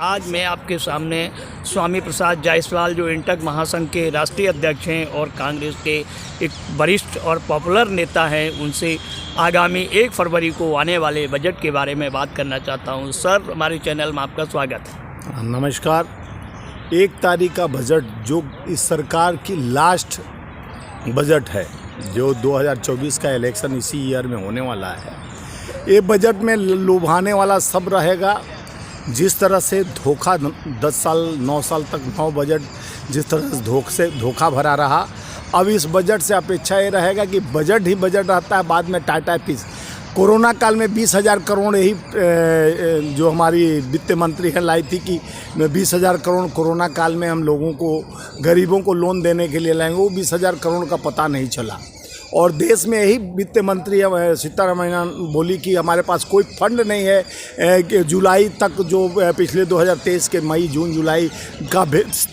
आज मैं आपके सामने स्वामी प्रसाद जायसवाल जो इंटक महासंघ के राष्ट्रीय अध्यक्ष हैं और कांग्रेस के एक वरिष्ठ और पॉपुलर नेता हैं, उनसे आगामी 1 फरवरी को आने वाले बजट के बारे में बात करना चाहता हूं। सर, हमारे चैनल में आपका स्वागत है। नमस्कार। 1 तारीख का बजट जो इस सरकार की लास्ट बजट है, जो 2024 का इलेक्शन इसी ईयर में होने वाला है, ये बजट में लुभाने वाला सब रहेगा। जिस तरह से धोखा 10 साल 9 साल तक 9 बजट जिस तरह से धोखा भरा रहा, अब इस बजट से अपेक्षा ये रहेगा कि बजट ही बजट रहता है, बाद में टाटा पीस। कोरोना काल में 20,000 करोड़ यही जो हमारी वित्त मंत्री है लाई थी कि 20,000 करोड़ कोरोना काल में हम लोगों को, गरीबों को लोन देने के लिए लाएंगे, वो 20,000 करोड़ का पता नहीं चला। और देश में यही वित्त मंत्री सीतारमण बोली कि हमारे पास कोई फंड नहीं है कि जुलाई तक, जो पिछले 2023 के मई जून जुलाई का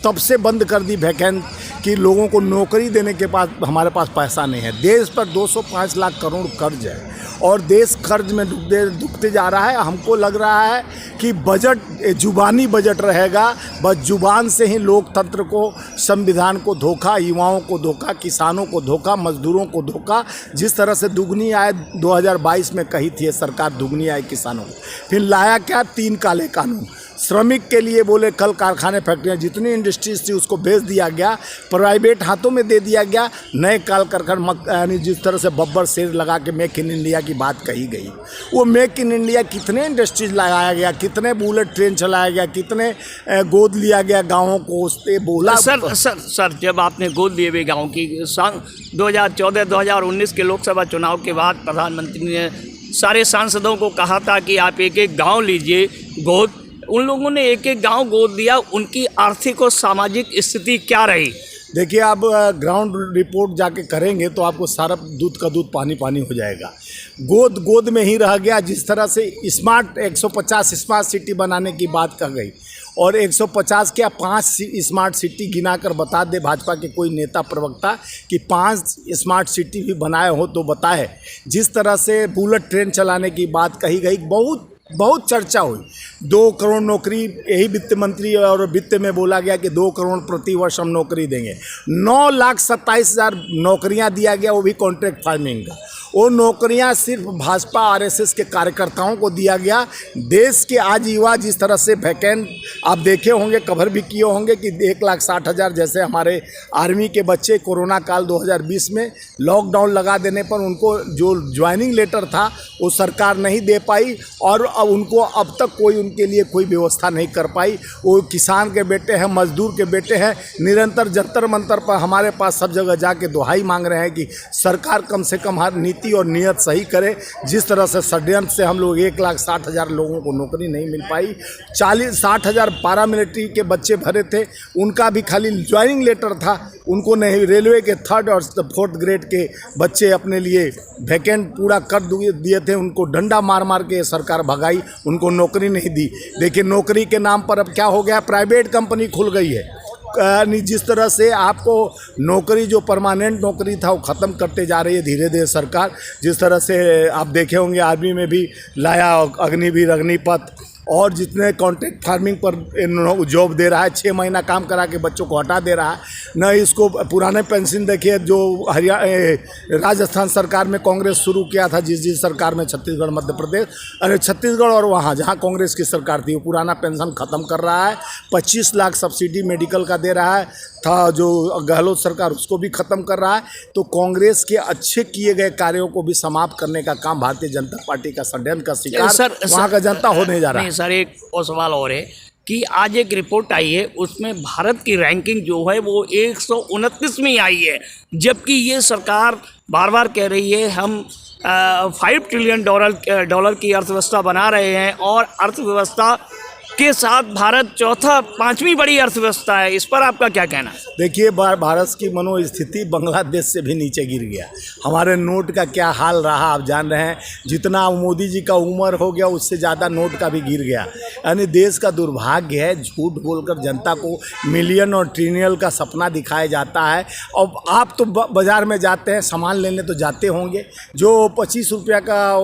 तब से बंद कर दी वैकेंट कि लोगों को नौकरी देने के बाद हमारे पास पैसा नहीं है। देश पर 205 लाख करोड़ कर्ज है और देश कर्ज में डूबते जा रहा है। हमको लग रहा है कि बजट जुबानी बजट रहेगा, बस जुबान से ही लोकतंत्र को, संविधान को धोखा, युवाओं को धोखा, किसानों को धोखा, मजदूरों को धोखा। जिस तरह से दुगनी आय 2022 में कही थी सरकार, दुगनी आय किसानों को, फिर लाया क्या 3 काले कानून। श्रमिक के लिए बोले कल कारखाने फैक्ट्रियाँ, जितनी इंडस्ट्रीज थी उसको बेच दिया गया, प्राइवेट हाथों में दे दिया गया। नए काल कारखाने, यानी जिस तरह से बब्बर शेर लगा के मेक इन इंडिया की बात कही गई, वो मेक इन इंडिया कितने इंडस्ट्रीज लगाया गया, कितने बुलेट ट्रेन चलाया गया, कितने गोद लिया गया गाँवों को, उससे बोला। सर, जब आपने गोद लिए हुए गाँव की 2014-2019 के लोकसभा चुनाव के बाद प्रधानमंत्री ने सारे सांसदों को कहा था कि आप एक गाँव लीजिए गोद। उन लोगों ने एक गांव गोद दिया, उनकी आर्थिक और सामाजिक स्थिति क्या रही? देखिए, आप ग्राउंड रिपोर्ट जाके करेंगे तो आपको सारा दूध का दूध पानी पानी हो जाएगा। गोद में ही रह गया। जिस तरह से 150 स्मार्ट सिटी बनाने की बात कह गई, और 150 क्या 5 स्मार्ट सिटी गिना कर बता दे भाजपा के कोई नेता प्रवक्ता कि 5 स्मार्ट सिटी भी बनाए हो तो बताए। जिस तरह से बुलेट ट्रेन चलाने की बात कही गई, बहुत चर्चा हुई। 2 करोड़ नौकरी, यही वित्त मंत्री और वित्त में बोला गया कि 2 करोड़ प्रति वर्ष हम नौकरी देंगे। 9,27,000 नौकरियां दिया गया, वो भी कॉन्ट्रैक्ट फार्मिंग का। वो नौकरियां सिर्फ भाजपा आरएसएस के कार्यकर्ताओं को दिया गया। देश के आज युवा जिस तरह से वैकेंट आप देखे होंगे, कवर भी किए होंगे कि 1,60,000 जैसे हमारे आर्मी के बच्चे कोरोना काल 2020 में लॉकडाउन लगा देने पर उनको जो ज्वाइनिंग लेटर था वो सरकार नहीं दे पाई, और अब उनको अब तक कोई उनके लिए कोई व्यवस्था नहीं कर पाई। वो किसान के बेटे हैं, मजदूर के बेटे हैं, निरंतर जंतर मंतर पर हमारे पास सब जगह जाके दुहाई मांग रहे हैं कि सरकार कम से कम हर नीति और नियत सही करे। जिस तरह से षड्यंत्र से हम लोग 1,60,000 लोगों को नौकरी नहीं मिल पाई। 60,000 पैरामिलिट्री के बच्चे भरे थे, उनका भी खाली ज्वाइनिंग लेटर था, उनको नहीं। रेलवे के 3rd और 4th ग्रेड के बच्चे अपने लिए वैकेंट पूरा कर दिए थे, उनको डंडा मार मार के सरकार भगाई, उनको नौकरी नहीं दी। देखिए, नौकरी के नाम पर अब क्या हो गया, प्राइवेट कंपनी खुल गई है। जिस तरह से आपको नौकरी, जो परमानेंट नौकरी था, वो ख़त्म करते जा रही है धीरे धीरे सरकार। जिस तरह से आप देखे होंगे आर्मी में भी लाया अग्निवीर, अग्निपथ, और जितने कॉन्ट्रैक्ट फार्मिंग पर जॉब दे रहा है, 6 महीना काम करा के बच्चों को हटा दे रहा है। न इसको पुराने पेंशन देखिए, जो राजस्थान सरकार में कांग्रेस शुरू किया था, जिस सरकार में छत्तीसगढ़, मध्य प्रदेश, अरे छत्तीसगढ़ और वहाँ जहाँ कांग्रेस की सरकार थी, वो पुराना पेंशन ख़त्म कर रहा है। 25 लाख सब्सिडी मेडिकल का दे रहा है था, जो गहलोत सरकार उसको भी ख़त्म कर रहा है। तो कांग्रेस के अच्छे किए गए कार्यों को भी समाप्त करने का काम भारतीय जनता पार्टी का षड्यंत्र का शिकार वहाँ का जनता होने जा रहा है। सर, एक और सवाल और है कि आज एक रिपोर्ट आई है, उसमें भारत की रैंकिंग जो है वो 129वीं आई है, जबकि ये सरकार बार बार कह रही है हम 5 ट्रिलियन डॉलर की अर्थव्यवस्था बना रहे हैं, और अर्थव्यवस्था के साथ भारत 5वीं बड़ी अर्थव्यवस्था है। इस पर आपका क्या कहना है? देखिए, भारत की मनोस्थिति बांग्लादेश से भी नीचे गिर गया। हमारे नोट का क्या हाल रहा आप जान रहे हैं। जितना मोदी जी का उम्र हो गया, उससे ज़्यादा नोट का भी गिर गया। यानी देश का दुर्भाग्य है, झूठ बोलकर जनता को मिलियन और ट्रिलियन का सपना दिखाया जाता है। अब आप तो बाज़ार में जाते हैं, सामान लेने तो जाते होंगे, जो 25 रुपया का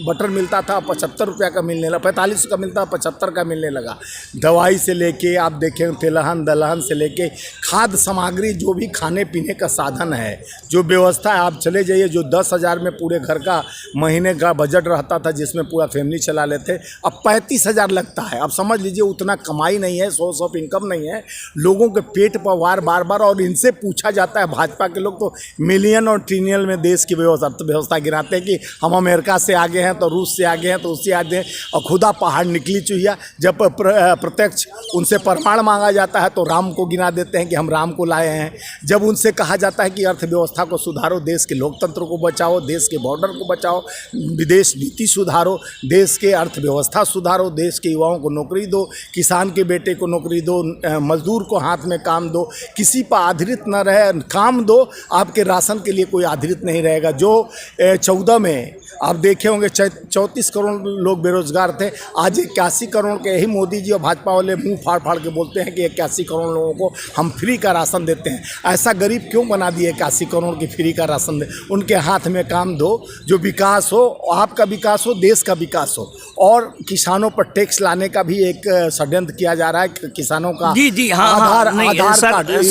बटर मिलता था 75 रुपया का मिलने लगा, 45 का मिलता 75 का मिलने लगा। जाएगा। दवाई से लेके आप देखें, तिलहन दलहन से लेके खाद्य सामग्री, जो भी खाने पीने का साधन है, जो व्यवस्था है, आप चले जाइए। जो 10,000 में पूरे घर का महीने का बजट रहता था, जिसमें पूरा फैमिली चला लेते, अब 35,000 लगता है। अब समझ लीजिए उतना कमाई नहीं है, सोर्स ऑफ इनकम नहीं है, लोगों के पेट पर वार बार बार। और इनसे पूछा जाता है, भाजपा के लोग तो मिलियन और ट्रिलियन में देश की अर्थव्यवस्था गिराते हैं कि हम अमेरिका से आगे हैं, तो रूस से आगे हैं, तो उससे आगे हैं, और खुदा पहाड़ निकली चुहिया। जब प्रत्यक्ष उनसे प्रमाण मांगा जाता है तो राम को गिना देते हैं कि हम राम को लाए हैं। जब उनसे कहा जाता है कि अर्थव्यवस्था को सुधारो, देश के लोकतंत्र को बचाओ, देश के बॉर्डर को बचाओ, विदेश नीति सुधारो, देश के अर्थव्यवस्था सुधारो, देश के युवाओं को नौकरी दो, किसान के बेटे को नौकरी दो, मजदूर को हाथ में काम दो, किसी पर आधारित न रहे, काम दो, आपके राशन के लिए कोई आधारित नहीं रहेगा। जो 14 में आप देखे होंगे 34 करोड़ लोग बेरोजगार थे, आज 81 करोड़ के, यही मोदी जी और भाजपा वाले मुंह फाड़ फाड़ के बोलते हैं कि 81 करोड़ लोगों को हम फ्री का राशन देते हैं। ऐसा गरीब क्यों बना दिए 81 करोड़ की फ्री का राशन दे? उनके हाथ में काम दो, जो विकास हो, आपका विकास हो, देश का विकास हो। और किसानों पर टैक्स लाने का भी एक षड्यंत्र किया जा रहा है, किसानों का जी हाँ, आधार नहीं, कार्ड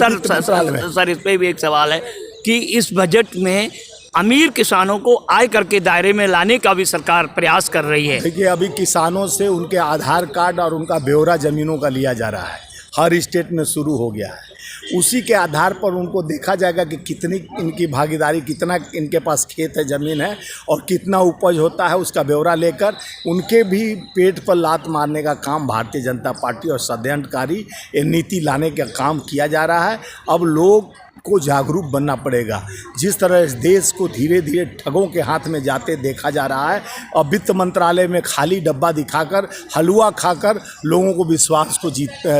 सर इस पे भी एक सवाल है कि इस बजट में अमीर किसानों को आयकर के दायरे में लाने का भी सरकार प्रयास कर रही है। देखिए, अभी किसानों से उनके आधार कार्ड और उनका ब्यौरा ज़मीनों का लिया जा रहा है, हर स्टेट में शुरू हो गया है। उसी के आधार पर उनको देखा जाएगा कि कितनी इनकी भागीदारी, कितना इनके पास खेत है, ज़मीन है, और कितना उपज होता है, उसका ब्यौरा लेकर उनके भी पेट पर लात मारने का काम भारतीय जनता पार्टी और षड्यंत्रकारी नीति लाने का काम किया जा रहा है। अब लोग को जागरूक बनना पड़ेगा। जिस तरह इस देश को धीरे धीरे ठगों के हाथ में जाते देखा जा रहा है, और वित्त मंत्रालय में खाली डब्बा दिखाकर, हलवा खाकर लोगों को विश्वास को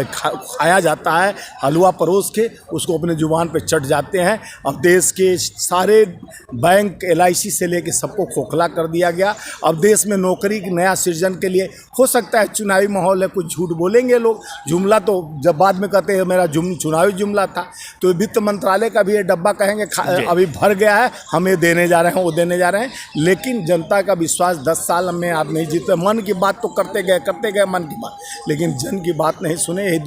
खाया जाता है। हलवा परोस के उसको अपने जुबान पे चढ़ जाते हैं। अब देश के सारे बैंक, LIC से लेके सबको खोखला कर दिया गया। अब देश में नौकरी की नया सृजन के लिए हो सकता है चुनावी माहौल है, कुछ झूठ बोलेंगे लोग, जुमला तो जब बाद में कहते हैं मेरा चुनावी जुमला था। तो वित्त मंत्रालय का भी ये डब्बा कहेंगे अभी भर गया है, हम ये देने जा रहे हैं, वो देने जा रहे हैं। लेकिन जनता का विश्वास 10 साल में आप नहीं जीते। मन की बात तो करते गए मन की बात, लेकिन जन की बात नहीं सुने, यही